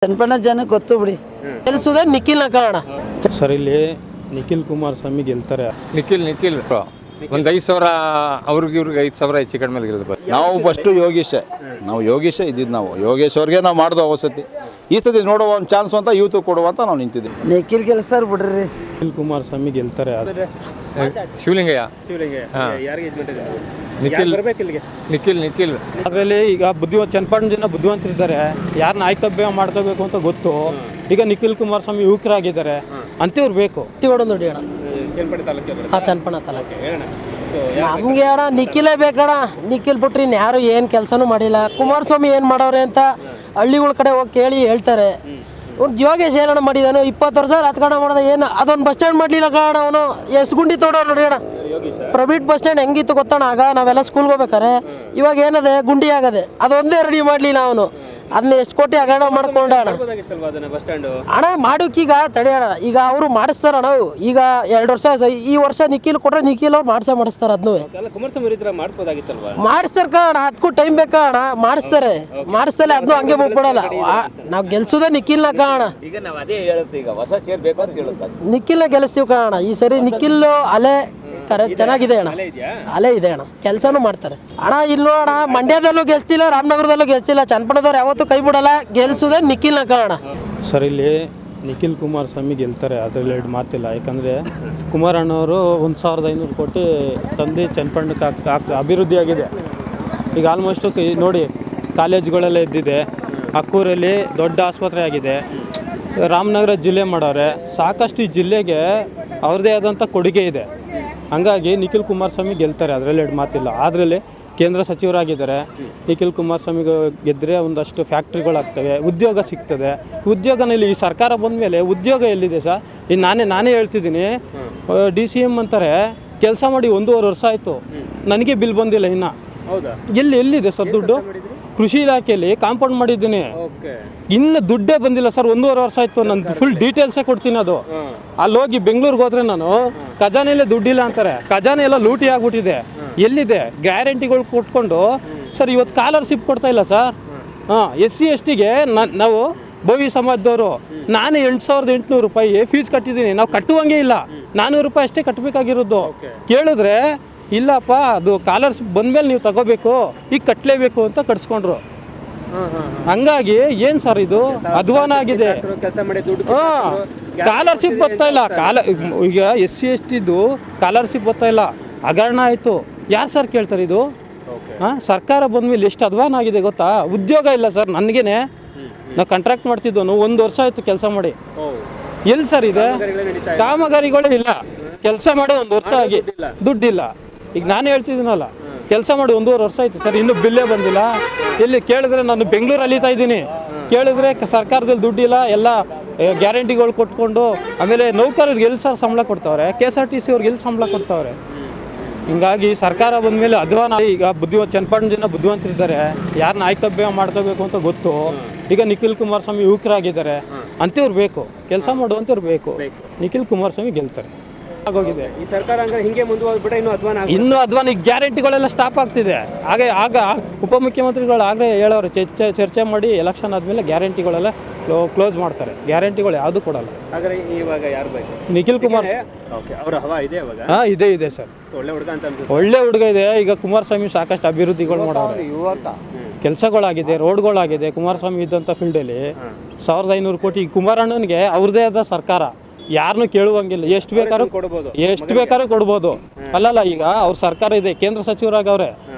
ಚನ್ನಪಣ್ಣ ಜನ ಗೊತ್ತು ಬಿಡಿ. ಗೆಲ್ಸುದೇ ನಿಖಿಲ್ ಕಾರಣ ಸರ್. ಇಲ್ಲಿ ನಿಖಿಲ್ ಕುಮಾರಸ್ವಾಮಿ ಗೆಲ್ತಾರೆ. ನಿಖಿಲ್ ಒಂದು 5,000 ಅವ್ರಿಗೆ 5,000 ಹೆಚ್ಚು ಕಡಿಮೆ ಗೆಲ್ತಾರೆ. ನಾವು ಫಸ್ಟು ಯೋಗೀಶೇ ಇದ್ದಿದ್ದು. ನಾವು ಯೋಗೇಶ್ ಅವ್ರಿಗೆ ನಾವು ಮಾಡಿದ್ವು ಅವಸತಿ. ಈ ಸತಿ ನೋಡುವ ಒಂದು ಚಾನ್ಸ್ ಅಂತ ಯೂತ್ ಕೊಡುವ ಅಂತ ನಾವು ನಿಂತಿದ್ದೀವಿ. ನಿಖಿಲ್ ಗೆಲ್ಸ್ತಾರ ಬಿಡ್ರಿ. ನಿಖಿಲ್ ಕುಮಾರಸ್ವಾಮಿ ಗೆಲ್ತಾರೆ. ಶಿವಲಿಂಗಯ್ಯ ನಿಖಿಲ್ ಅದರಲ್ಲಿ ಈಗ ಚನ್ನಪಣ್ಣ ಜನ ಬುದ್ಧಿವಂತರಿದ್ದಾರೆ. ಯಾರನ್ನ ಆಯ್ಕೆ ಮಾಡ್ಕೋಬೇಕು ಅಂತ ಗೊತ್ತು. ಈಗ ನಿಖಿಲ್ ಕುಮಾರಸ್ವಾಮಿ ಯುವಕರಾಗಿದ್ದಾರೆ ಅಂತೇವ್ರು ಬೇಕು. ಚನ್ನಪಣ್ಣ ತಾಲೂಕು ನಮ್ಗೆ ಅಣ್ಣ ನಿಖಿಲೇ ಬೇಕಣ್ಣ. ನಿಖಿಲ್ ಬಿಟ್ರಿ ಯಾರು ಏನು ಕೆಲಸನೂ ಮಾಡಿಲ್ಲ. ಕುಮಾರಸ್ವಾಮಿ ಏನು ಮಾಡವ್ರೆ ಅಂತ ಹಳ್ಳಿಗಳ ಕಡೆ ಹೋಗಿ ಕೇಳಿ ಹೇಳ್ತಾರೆ. ಒಂದು ಯೋಗೇಶ್ ಏನಣ್ಣ ಮಾಡಿದಾನು? 20 ವರ್ಷ ರಾಜಕಾರಣ ಮಾಡಿದ. ಏನು ಅದೊಂದು ಬಸ್ ಸ್ಟ್ಯಾಂಡ್ ಮಾಡಲಿಲ್ಲ ಕಾರಣ. ಅವನು ಎಷ್ಟು ಗುಂಡಿ ತೋಡೋ ನೋಡಿ ಅಣ್ಣ. ಪ್ರೈವೇಟ್ ಬಸ್ ಸ್ಟ್ಯಾಂಡ್ ಹೆಂಗಿತ್ತು ಗೊತ್ತಣ್ಣ? ಆಗ ನಾವೆಲ್ಲ ಸ್ಕೂಲ್ಗೆ ಹೋಗ್ಬೇಕಾರೆ. ಇವಾಗ ಏನದೆ ಗುಂಡಿ ಆಗದೆ. ಅದೊಂದೇ ರೆಡಿ ಮಾಡಲಿಲ್ಲ ಅವನು. ಅದನ್ನ ಎಷ್ಟು ಕೋಟಿ ಹಗರಣ ಮಾಡ್ಕೊಂಡ ಅಣ್ಣ. ಮಾಡೋಕ್ಕೀಗ ತಡೆಯೋಣ. ಈಗ ಅವರು ಮಾಡಿಸ್ತಾರಣ್ಣ. ಈಗ 2 ವರ್ಷ ಈ ವರ್ಷ ನಿಖಿಲ್ ಕೊಟ್ರೆ ನಿಖಿಲ್ ಅವ್ರು ಮಾಡಿಸ್ತಾರೆ. ಅದನ್ನು ಮಾಡಿಸ್ತಾರ ಕಾರಣ. ಅದಕ್ಕೂ ಟೈಮ್ ಬೇಕಾ ಅಣ್ಣ. ಮಾಡಿಸ್ತಾರೆ ಅದನ್ನು ಹಂಗೆ ಬಿಟ್ಬಿಡಲ್ಲ. ನಾವು ಗೆಲ್ಸೋದೇ ನಿಖಿಲ್ನ ಕಾರಣ. ನಿಖಿಲ್ನ ಗೆಲ್ಲಿಸ್ತೀವಿ ಕಾರಣ. ಈ ಸರಿ ನಿಖಿಲ್ ಅಲೆ ಕರೆಕ್ಟ್ ಚೆನ್ನಾಗಿದೆ ಅಣ್ಣ. ಅಲೆ ಇದೆ ಅಣ್ಣ. ಕೆಲಸನೂ ಮಾಡ್ತಾರೆ ಅಣ್ಣ. ಇಲ್ಲಿ ನೋಡೋಣ, ಮಂಡ್ಯದಲ್ಲೂ ಗೆಲ್ಸಿಲ್ಲ, ರಾಮನಗರದಲ್ಲೂ ಗೆಲ್ಸಿಲ್ಲ. ಚನ್ನಪಣ್ಣದವ್ರು ಯಾವತ್ತೂ ಕೈ ಬಿಡಲ್ಲ. ಗೆಲ್ಸೋದೇ ನಿಖಿಲ್ನ ಕಾರಣ. ಸರ್ ಇಲ್ಲಿ ನಿಖಿಲ್ ಕುಮಾರಸ್ವಾಮಿ ಗೆಲ್ತಾರೆ. ಅದರಲ್ಲಿ 2 ಮಾತಿಲ್ಲ. ಯಾಕಂದರೆ ಕುಮಾರಣ್ಣವರು 1,500 ಕೋಟಿ ತಂದು ಚನ್ನಪಣ್ಣಕ್ಕೆ ಅಭಿವೃದ್ಧಿ ಆಗಿದೆ. ಈಗ ಆಲ್ಮೋಸ್ಟು ನೋಡಿ, ಕಾಲೇಜುಗಳೆಲ್ಲ ಎದ್ದಿದೆ. ಅಕ್ಕೂರಲ್ಲಿ ದೊಡ್ಡ ಆಸ್ಪತ್ರೆ ಆಗಿದೆ. ರಾಮನಗರ ಜಿಲ್ಲೆ ಮಾಡವ್ರೆ. ಸಾಕಷ್ಟು ಈ ಜಿಲ್ಲೆಗೆ ಅವ್ರದ್ದೇ ಆದಂಥ ಕೊಡುಗೆ ಇದೆ. ಹಂಗಾಗಿ ನಿಖಿಲ್ ಕುಮಾರಸ್ವಾಮಿ ಗೆಲ್ತಾರೆ. ಅದರಲ್ಲಿ 2 ಮಾತಿಲ್ಲ. ಅದರಲ್ಲಿ ಕೇಂದ್ರ ಸಚಿವರಾಗಿದ್ದಾರೆ. ನಿಖಿಲ್ ಕುಮಾರಸ್ವಾಮಿಗೆ ಗೆದ್ದರೆ ಒಂದಷ್ಟು ಫ್ಯಾಕ್ಟ್ರಿಗಳಾಗ್ತವೆ, ಉದ್ಯೋಗ ಸಿಗ್ತದೆ. ಉದ್ಯೋಗನಲ್ಲಿ ಈ ಸರ್ಕಾರ ಬಂದ ಮೇಲೆ ಉದ್ಯೋಗ ಎಲ್ಲಿದೆ ಸರ್? ಇನ್ನು ನಾನೇ ಹೇಳ್ತಿದ್ದೀನಿ. DCM ಅಂತಾರೆ, ಕೆಲಸ ಮಾಡಿ 1.5 ವರ್ಷ ಆಯಿತು, ನನಗೆ ಬಿಲ್ ಬಂದಿಲ್ಲ ಇನ್ನು. ಎಲ್ಲಿದೆ ಸರ್ ದುಡ್ಡು? ಕೃಷಿ ಇಲಾಖೆಯಲ್ಲಿ ಕಾಂಪೌಂಡ್ ಮಾಡಿದ್ದೀನಿ, ಇನ್ನು ದುಡ್ಡೇ ಬಂದಿಲ್ಲ ಸರ್. 1.5 ವರ್ಷ ಆಯಿತು. ನಾನು ಫುಲ್ ಡೀಟೇಲ್ಸೇ ಕೊಡ್ತೀನಿ. ಅದು ಅಲ್ಲಿ ಹೋಗಿ ಬೆಂಗಳೂರಿಗೆ ಹೋದ್ರೆ ನಾನು ಖಜಾನೆಯಲ್ಲೇ ದುಡ್ಡಿಲ್ಲ ಅಂತಾರೆ. ಖಜಾನೆ ಎಲ್ಲ ಲೂಟಿ ಆಗ್ಬಿಟ್ಟಿದೆ. ಎಲ್ಲಿದೆ ಗ್ಯಾರಂಟಿಗಳು ಕೊಟ್ಕೊಂಡು? ಸರ್ ಇವತ್ತು ಸ್ಕಾಲರ್ಶಿಪ್ ಕೊಡ್ತಾ ಇಲ್ಲ ಸರ್. SC STಗೆ ನಾವು ಭವಿ ಸಮಾಜದವರು ನಾನು 8,800 ರೂಪಾಯಿ ಫೀಸ್ ಕಟ್ಟಿದ್ದೀನಿ. ನಾವು ಕಟ್ಟುವಂಗೆ ಇಲ್ಲ. 400 ರೂಪಾಯಿ ಅಷ್ಟೇ ಕಟ್ಟಬೇಕಾಗಿರೋದು. ಕೇಳಿದ್ರೆ ಇಲ್ಲಪ್ಪ, ಅದು ಸ್ಕಾಲರ್ಶಿಪ್ ಬಂದಮೇಲೆ ನೀವು ತಗೋಬೇಕು, ಈಗ ಕಟ್ಟಲೇಬೇಕು ಅಂತ ಕಟ್ಸ್ಕೊಂಡ್ರು. ಹಂಗಾಗಿ ಏನು ಸರ್ ಇದು ಅಧ್ವಾನ ಆಗಿದೆ. ಸ್ಕಾಲರ್ಶಿಪ್ ಬರ್ತಾ ಇಲ್ಲ. ಈಗ SC STದು ಸ್ಕಾಲರ್ಶಿಪ್ ಬರ್ತಾ ಇಲ್ಲ. ಹಗರಣ ಆಯಿತು. ಯಾರು ಸರ್ ಕೇಳ್ತಾರೆ ಇದು? ಸರ್ಕಾರ ಬಂದಮೇಲೆ ಎಷ್ಟು ಅಧ್ವಾನ ಆಗಿದೆ ಗೊತ್ತಾ? ಉದ್ಯೋಗ ಇಲ್ಲ ಸರ್. ನನಗೇನೆ ನಾವು ಕಾಂಟ್ರಾಕ್ಟ್ ಮಾಡ್ತಿದ್ದವನು 1 ವರ್ಷ ಆಯಿತು ಕೆಲಸ ಮಾಡಿ. ಎಲ್ಲಿ ಸರ್ ಇದೆ? ಕಾಮಗಾರಿಗಳೇ ಇಲ್ಲ. ಕೆಲಸ ಮಾಡಿ 1 ವರ್ಷ ಆಗಿ ದುಡ್ಡಿಲ್ಲ. ಈಗ ನಾನು ಹೇಳ್ತಿದ್ದೀನಲ್ಲ, ಕೆಲಸ ಮಾಡಿ 1.5 ವರ್ಷ ಆಯಿತು ಸರ್, ಇನ್ನೂ ಬಿಲ್ಲೇ ಬಂದಿಲ್ಲ. ಎಲ್ಲಿ ಕೇಳಿದ್ರೆ ನಾನು ಬೆಂಗಳೂರು ಅಲಿತಾ ಇದ್ದೀನಿ. ಕೇಳಿದ್ರೆ ಸರ್ಕಾರದಲ್ಲಿ ದುಡ್ಡಿಲ್ಲ, ಎಲ್ಲ ಗ್ಯಾರಂಟಿಗಳು ಕೊಟ್ಕೊಂಡು. ಆಮೇಲೆ ನೌಕರರಿಗೆ ಎಲ್ಲಿ ಸರ್ ಸಂಬಳ ಕೊಡ್ತಾವ್ರೆ? KSRTC ಅವ್ರಿಗೆ ಎಲ್ಲಿ ಸಂಬಳ ಕೊಡ್ತಾವ್ರೆ? ಹಿಂಗಾಗಿ ಸರ್ಕಾರ ಬಂದಮೇಲೆ ಅಧ್ವಾನ. ಈಗ ಚನ್ನಪಣ್ಣ ಜನ ಬುದ್ಧಿವಂತರಿದ್ದಾರೆ. ಯಾರನ್ನ ಆಯ್ಕೆ ಮಾಡ್ಕೋಬೇಕು ಅಂತ ಗೊತ್ತು. ಈಗ ನಿಖಿಲ್ ಕುಮಾರಸ್ವಾಮಿ ಯುವಕರಾಗಿದ್ದಾರೆ ಅಂತೇವ್ರು ಬೇಕು. ಕೆಲಸ ಮಾಡುವಂಥವ್ರು ಬೇಕು. ನಿಖಿಲ್ ಕುಮಾರಸ್ವಾಮಿ ಗೆಲ್ತಾರೆ. ಆಗೋಗಿದೆ ಈ ಸರ್ಕಾರ. ಹಿಂಗೆ ಮುಂದುವರೆದ್ಬಿಟ್ರೆ ಇನ್ನೂ ಅಧ್ವಾನ. ಈಗ ಗ್ಯಾರಂಟಿಗಳೆಲ್ಲ ಸ್ಟಾಪ್ ಆಗ್ತಿದೆ. ಆಗ ಉಪಮುಖ್ಯಮಂತ್ರಿಗಳು ಆಗಲೇ ಹೇಳೋರು, ಚರ್ಚೆ ಮಾಡಿ ಎಲೆಕ್ಷನ್ ಆದಮೇಲೆ ಗ್ಯಾರಂಟಿಗಳೆಲ್ಲ ಕ್ಲೋಸ್ ಮಾಡ್ತಾರೆ. ಗ್ಯಾರಂಟಿಗಳು ಯಾವುದು ಕೊಡಲ್ಲ. ಆದರೆ ಇವಾಗ ಯಾರು ಬೇಕು? ನಿಖಿಲ್ ಕುಮಾರ್. ಅವರ ಹವಾ ಇದೆ ಇವಾಗ? ಇದೆ ಸರ್. ಒಳ್ಳೆ ಹುಡುಗ ಅಂತ ಅನ್ಸುತ್ತೆ. ಒಳ್ಳೆ ಹುಡುಗ ಇದೆ. ಈಗ ಕುಮಾರಸ್ವಾಮಿ ಸಾಕಷ್ಟು ಅಭಿವೃದ್ಧಿಗಳು ಮಾಡೋರು. ಕೆಲಸಗಳಾಗಿದೆ, ರೋಡ್ಗಳಾಗಿದೆ. ಕುಮಾರಸ್ವಾಮಿ ಇದ್ದಂಥ ಫೀಲ್ಡಲ್ಲಿ 1,500 ಕೋಟಿ. ಕುಮಾರಣ್ಣನಿಗೆ ಅವ್ರದ್ದೇ ಆದ ಸರ್ಕಾರ. ಯಾರನ್ನೂ ಕೇಳುವಂಗಿಲ್ಲ. ಎಷ್ಟು ಬೇಕಾದ್ರೂ ಕೊಡ್ಬೋದು. ಅಲ್ಲಲ್ಲ, ಈಗ ಅವ್ರ ಸರ್ಕಾರ ಇದೆ, ಕೇಂದ್ರ ಸಚಿವರಾಗವ್ರೆ,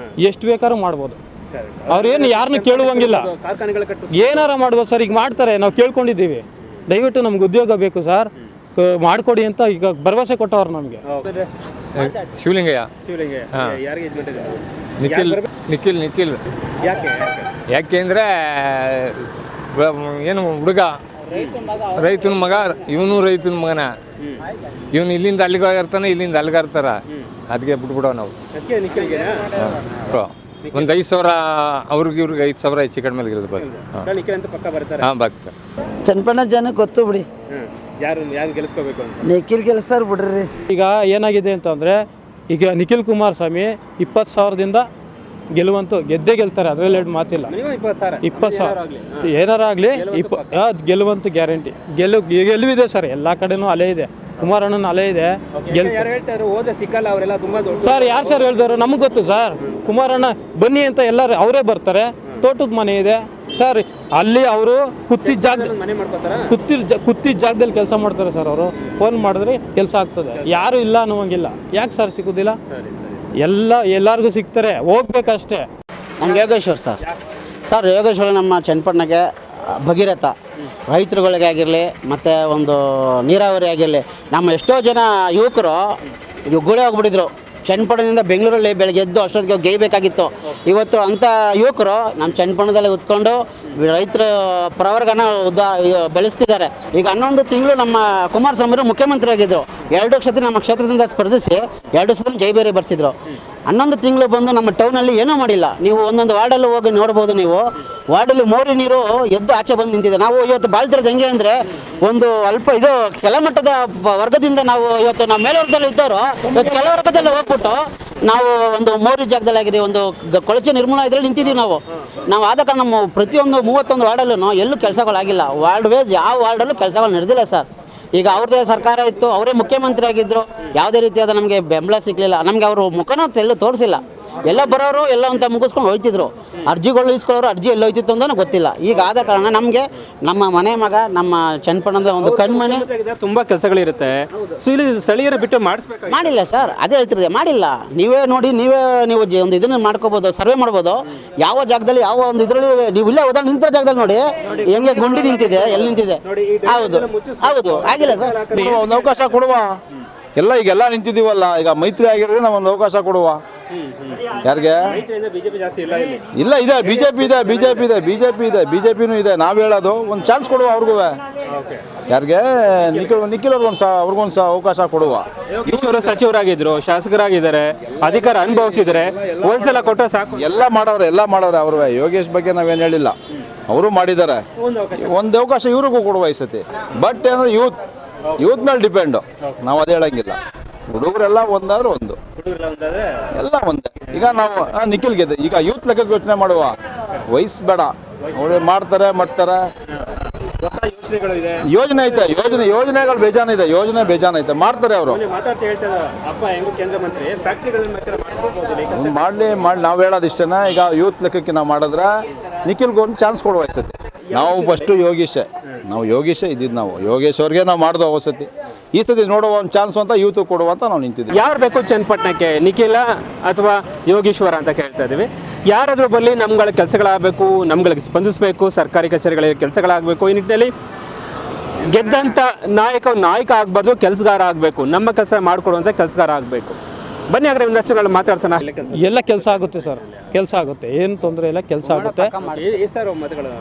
ಎಷ್ಟು ಬೇಕಾದ್ರೂ ಮಾಡ್ಬೋದು. ಅವ್ರೇನು ಯಾರನ್ನೂ ಕೇಳುವಂಗಿಲ್ಲ. ಏನಾರ ಮಾಡ್ಬೋದು ಸರ್. ಈಗ ಮಾಡ್ತಾರೆ, ನಾವು ಕೇಳ್ಕೊಂಡಿದ್ದೀವಿ. ದಯವಿಟ್ಟು ನಮ್ಗೆ ಉದ್ಯೋಗ ಬೇಕು ಸರ್, ಮಾಡಿಕೊಡಿ ಅಂತ ಈಗ ಭರವಸೆ ಕೊಟ್ಟವ್ರು ನಮಗೆ. ಶಿವಲಿಂಗಯ್ಯ ನಿಖಿಲ್ ಯಾಕೆ ಅಂದರೆ ಏನು ಹುಡುಗ ರೈತನ ಮಗ, ಇವನು ರೈತನ ಮಗನ. ಇವನು ಇಲ್ಲಿಂದ ಅಲ್ಲಿಗೆ ಇರ್ತಾನೆ, ಇಲ್ಲಿಂದ ಅಲ್ಲಿಗೆ ಇರ್ತಾರ. ಅದಕ್ಕೆ ಬಿಟ್ಬಿಡೋ ನಾವು. ಒಂದು 5,000 ಅವ್ರಿಗೆ 5,000 ಹೆಚ್ಚು ಕಡಿಮೆ ಗೆಲ್ತಾರೆ. ಬರ್ತಾರೆ. ಚನ್ನಪಣ್ಣ ಜನ ಗೊತ್ತು ಬಿಡಿ. ಯಾರು ಗೆಲ್ಲಿಸ್ಕೋಬೇಕು ಅಂತ? ನಿಖಿಲ್ ಗೆಲ್ಸ್ತಾರ ಬಿಡ್ರಿ. ಈಗ ಏನಾಗಿದೆ ಅಂತಂದರೆ, ಈಗ ನಿಖಿಲ್ ಕುಮಾರಸ್ವಾಮಿ 20,000ದಿಂದ ಗೆಲ್ಲುವಂತೂ ಗೆದ್ದೇ ಗೆಲ್ತಾರೆ, ಅದರಲ್ಲಿ ಎರಡು ಮಾತಿಲ್ಲ. ಮಿನಿಮಮ್ 20,000. 20,000 ಏನಾರ ಆಗಲಿ ಗೆಲ್ಲುವಂತೂ ಗ್ಯಾರಂಟಿ. ಗೆಲುವಿದೆ ಸರ್, ಎಲ್ಲ ಕಡೆನೂ ಅಲೆ ಇದೆ, ಕುಮಾರಣ್ಣನ ಅಲೆ ಇದೆ. ಯಾರು ಹೇಳ್ತಾರೆ ಹೋದ್ರೆ ಸಿಕ್ಕಲ್ಲ ಅವರೆಲ್ಲ ತುಂಬಾ ದೊಡ್ಡ ಸರ್ ಯಾರು ಸರ್ ಹೇಳ್ದವರು? ನಮಗೆ ಗೊತ್ತು ಸರ್. ಕುಮಾರಣ್ಣ ಬನ್ನಿ ಅಂತ ಎಲ್ಲರೂ ಅವರೇ ಬರ್ತಾರೆ. ತೋಟದ ಮನೆ ಇದೆ ಸರ್, ಅಲ್ಲಿ ಅವರು ಕೂತಿದ್ದ ಜಾಗ ಮನೆ ಮಾಡ್ಕೋತಾರ, ಕೂತಿದ್ದ ಜಾಗದಲ್ಲಿ ಕೆಲಸ ಮಾಡ್ತಾರೆ ಸರ್. ಅವರು ಫೋನ್ ಮಾಡಿದ್ರೆ ಕೆಲಸ ಆಗ್ತದೆ, ಯಾರು ಇಲ್ಲ ಅನ್ನುವಂಗಿಲ್ಲ. ಯಾಕೆ ಸರ್ ಸಿಗೋದಿಲ್ಲ? ಎಲ್ಲರಿಗೂ ಸಿಗ್ತಾರೆ, ಹೋಗ್ಬೇಕಷ್ಟೇ. ನಮ್ಗೆ ಯೋಗೇಶ್ವರ್ ಸರ್ ಯೋಗೇಶ್ವರ ನಮ್ಮ ಚನ್ನಪಟ್ಟಣಕ್ಕೆ ಭಗೀರಥ. ರೈತರುಗಳಿಗೆ ಆಗಿರಲಿ ಮತ್ತು ಒಂದು ನೀರಾವರಿ ಆಗಿರಲಿ, ನಮ್ಮ ಎಷ್ಟೋ ಜನ ಯುವಕರು ಗುಳೆ ಹೋಗ್ಬಿಟ್ಟಿದ್ರು. ಚನ್ನಪಟ್ಟಣದಿಂದ ಬೆಂಗಳೂರಲ್ಲಿ ಬೆಳಗ್ಗೆ ಎದ್ದು ಅಷ್ಟೊತ್ತಿಗೆ ಗೇಯಬೇಕಾಗಿತ್ತು. ಇವತ್ತು ಅಂಥ ಯುವಕರು ನಮ್ಮ ಚನ್ನಪಟ್ಟಣದಲ್ಲಿ ಉತ್ಕೊಂಡು ರೈತರ ಪ್ರವರ್ಗನ ಬೆಳೆಸ್ತಿದ್ದಾರೆ. ಈಗ 11 ತಿಂಗಳು ನಮ್ಮ ಕುಮಾರಸ್ವಾಮಿ ಮುಖ್ಯಮಂತ್ರಿ ಆಗಿದ್ದರು. 2 ಸತಿ ನಮ್ಮ ಕ್ಷೇತ್ರದಿಂದ ಸ್ಪರ್ಧಿಸಿ 2 ಸತಿ ಜೈಬೇರಿ ಬರ್ಸಿದ್ರು. 11 ತಿಂಗಳು ಬಂದು ನಮ್ಮ ಟೌನಲ್ಲಿ ಏನೂ ಮಾಡಿಲ್ಲ. ನೀವು ಒಂದೊಂದು ವಾರ್ಡಲ್ಲಿ ಹೋಗಿ ನೋಡ್ಬೋದು. ನೀವು ವಾರ್ಡಲ್ಲಿ ಮೋರಿ ನೀರು ಎದ್ದು ಆಚೆ ಬಂದು ನಿಂತಿದೆ. ನಾವು ಇವತ್ತು ಬಾಳ್ತಿರೋದು ಹೆಂಗೆ ಅಂದರೆ, ಒಂದು ಕೆಳಮಟ್ಟದ ವರ್ಗದಿಂದ ನಾವು ಇವತ್ತು ನಾವು ಮೇಲ್ವರ್ಗದಲ್ಲಿ ಇದ್ದವರು ಇವತ್ತು ಕೆಳವರ್ಗದಲ್ಲಿ ಹೋಗ್ಬಿಟ್ಟು ನಾವು ಒಂದು ಮೋರಿ ಜಾಗದಲ್ಲಿ ಆಗಿರಿ ಒಂದು ಕೊಳಚೆ ನಿರ್ಮೂಲನೆ ಇದರಲ್ಲಿ ನಿಂತಿದ್ದೀವಿ. ನಾವು ಆದ ಕಾರಣ ನಮ್ಮ ಪ್ರತಿಯೊಂದು 31 ವಾರ್ಡಲ್ಲೂ ಎಲ್ಲೂ ಕೆಲಸಗಳಾಗಿಲ್ಲ. ವಾರ್ಡ್ ವೈಸ್ ಯಾವ ವಾರ್ಡಲ್ಲೂ ಕೆಲಸಗಳು ನಡೆದಿಲ್ಲ ಸರ್. ಈಗ ಅವ್ರದ್ದೇ ಸರ್ಕಾರ ಇತ್ತು, ಅವರೇ ಮುಖ್ಯಮಂತ್ರಿ ಆಗಿದ್ದರು, ಯಾವುದೇ ರೀತಿಯಾದ ನಮಗೆ ಬೆಂಬಲ ಸಿಗಲಿಲ್ಲ. ನಮಗೆ ಅವರು ಮುಖನೂ ತೋರಿಸಿಲ್ಲ. ಎಲ್ಲ ಬರೋರು ಎಲ್ಲ ಅಂತ ಮುಗಿಸ್ಕೊಂಡು ಹೋಗ್ತಿದ್ರು. ಅರ್ಜಿಗಳು ಇಸ್ಕೊಳ್ಳೋರು ಅರ್ಜಿ ಎಲ್ಲ ಹೋಯ್ತಿತ್ತು ಅಂತ ಗೊತ್ತಿಲ್ಲ. ಈಗ ಆದ ಕಾರಣ ನಮಗೆ ನಮ್ಮ ಮನೆ ಮಗ ನಮ್ಮ ಚನ್ನಪಟ್ಟಣದ ಒಂದು ಕಣ್ಮನೆ ತುಂಬಾ ಕೆಲಸಗಳಿರುತ್ತೆ. ಸೊ ಇಲ್ಲಿ ಸ್ಥಳೀಯರು ಬಿಟ್ಟು ಮಾಡಿಲ್ಲ ಸರ್, ಅದೇ ಹೇಳ್ತಿರೋದೆ, ಮಾಡಿಲ್ಲ. ನೀವೇ ನೋಡಿ, ನೀವು ಒಂದು ಇದನ್ನು ಮಾಡ್ಕೋಬೋದು, ಸರ್ವೆ ಮಾಡ್ಬೋದು. ಯಾವ ಜಾಗದಲ್ಲಿ ಯಾವ ಒಂದು ಇದರಲ್ಲಿ ನೀವು ಇಲ್ಲೇ ಉದಾಹರಣೆ ನಿಂತಿರೋ ಜಾಗದಲ್ಲಿ ನೋಡಿ ಹೆಂಗೆ ಗುಂಡಿ ನಿಂತಿದೆ, ಎಲ್ಲಿ ನಿಂತಿದೆ. ಹೌದು ಆಗಿಲ್ಲ ಸರ್. ಒಂದು ಅವಕಾಶ ಕೊಡುವ. ಈಗೆಲ್ಲ ನಿಂತಿದ್ದೀವಲ್ಲ, ಈಗ ಮೈತ್ರಿ ಆಗಿರೋದೇ ನಾವು ಒಂದು ಅವಕಾಶ ಕೊಡುವ. ಯಾರಿಗೆ ಬಿಜೆಪಿ ಜಾಸ್ತಿ ಇಲ್ಲ ಇಲ್ಲಿ. ಇಲ್ಲ, ಇದೆ ಬಿಜೆಪಿ ಇದೆ, ಬಿಜೆಪಿನೂ ಇದೆ. ನಾವು ಹೇಳೋದು ಒಂದು ಚಾನ್ಸ್ ಕೊಡುವ ಅವ್ರಿಗೂ. ಯಾರಿಗೆ ನಿಖಿಲ್ ಅವ್ರಿಗೊಂದು ಅವಕಾಶ ಕೊಡುವ. ಈಶ್ವರ ಸಚಿವರಾಗಿದ್ರು, ಶಾಸಕರಾಗಿದ್ದಾರೆ, ಅಧಿಕಾರ ಅನುಭವಿಸಿದ್ದಾರೆ. ಒಂದ್ಸಲ ಕೊಟ್ಟರೆ ಸಾಕು. ಎಲ್ಲ ಮಾಡವ್ರೆ ಅವ್ರು. ಯೋಗೇಶ್ ಬಗ್ಗೆ ನಾವೇನು ಹೇಳಿಲ್ಲ, ಅವರು ಮಾಡಿದ್ದಾರೆ. ಒಂದು ಅವಕಾಶ ಇವ್ರಿಗೂ ಕೊಡುವ ಈ ಸತಿ. ಬಟ್ ಏನಂದ್ರೆ ಯೂತ್ ಮೇಲೆ ಡಿಪೆಂಡು. ನಾವು ಅದೇ ಹೇಳಂಗಿಲ್ಲ. ಹುಡುಗರೆಲ್ಲ ಒಂದಾದ್ರೆ ಒಂದು, ಎಲ್ಲ ಒಂದೇ. ಈಗ ನಾವು ನಿಖಿಲ್ ಗೆದ್ದೆ. ಈಗ ಯೂತ್ ಲೆಕ್ಕಕ್ಕೆ ಯೋಚನೆ ಮಾಡುವ, ವಯಸ್ಸು ಬೇಡ. ಅವ್ರು ಮಾಡ್ತಾರೆ. ಯೋಜನೆ ಐತೆ, ಯೋಜನೆಗಳು ಬೇಜಾನಿದೆ, ಬೇಜಾನ್ ಐತೆ, ಮಾಡ್ತಾರೆ ಅವರು. ಮಾಡಲಿ. ನಾವು ಹೇಳೋದು ಇಷ್ಟೇನ. ಈಗ ಯೂತ್ ಲೆಕ್ಕಕ್ಕೆ ನಾವು ಮಾಡಿದ್ರೆ ನಿಖಿಲ್ಗೆ ಒಂದು ಚಾನ್ಸ್ ಕೊಡುವ ಈ ಸತಿ. ನಾವು ಫಸ್ಟು ಯೋಗೀಶೇ ಇದ್ದಿದ್ದು. ನಾವು ಯೋಗೇಶ್ ಅವ್ರಿಗೆ ನಾವು ಮಾಡಿದ್ವು ಅವಸತಿ. ಈ ಸತಿ ನೋಡುವ ಒಂದು ಚಾನ್ಸ್ ಅಂತ ಯೂತ್ ಕೊಡುವ ಅಂತ ನಾವು ನಿಂತಿದ್ದೀವಿ. ಯಾರು ಬೇಕು ಚನ್ನಪಟ್ಟಣಕ್ಕೆ, ನಿಖಿಲ ಅಥವಾ ಯೋಗೀಶ್ವರ ಅಂತ ಕೇಳ್ತಾ ಇದ್ದೀವಿ. ಯಾರಾದರೂ ಬರಲಿ, ನಮ್ಗಳ ಕೆಲಸಗಳಾಗಬೇಕು, ನಮ್ಗಳಿಗೆ ಸ್ಪಂದಿಸಬೇಕು, ಸರ್ಕಾರಿ ಕಚೇರಿಗಳಿಗೆ ಕೆಲಸಗಳಾಗಬೇಕು. ಈ ನಿಟ್ಟಿನಲ್ಲಿ ಗೆದ್ದಂಥ ನಾಯಕ ಆಗಬಾರ್ದು, ಕೆಲಸಗಾರ ಆಗಬೇಕು. ನಮ್ಮ ಕೆಲಸ ಮಾಡಿಕೊಡುವಂಥ ಕೆಲಸಗಾರ ಆಗಬೇಕು. ಬನ್ನಿ ಹಾಗಾದ್ರೆ ಒಂದಷ್ಟು ಮಾತಾಡ್ಸೋಣ. ಎಲ್ಲ ಕೆಲಸ ಆಗುತ್ತೆ ಸರ್, ಕೆಲಸ ಆಗುತ್ತೆ, ಏನು ತೊಂದರೆ ಇಲ್ಲ, ಕೆಲಸ ಆಗುತ್ತೆ. ಎಷ್ಟು ಮತಗಳು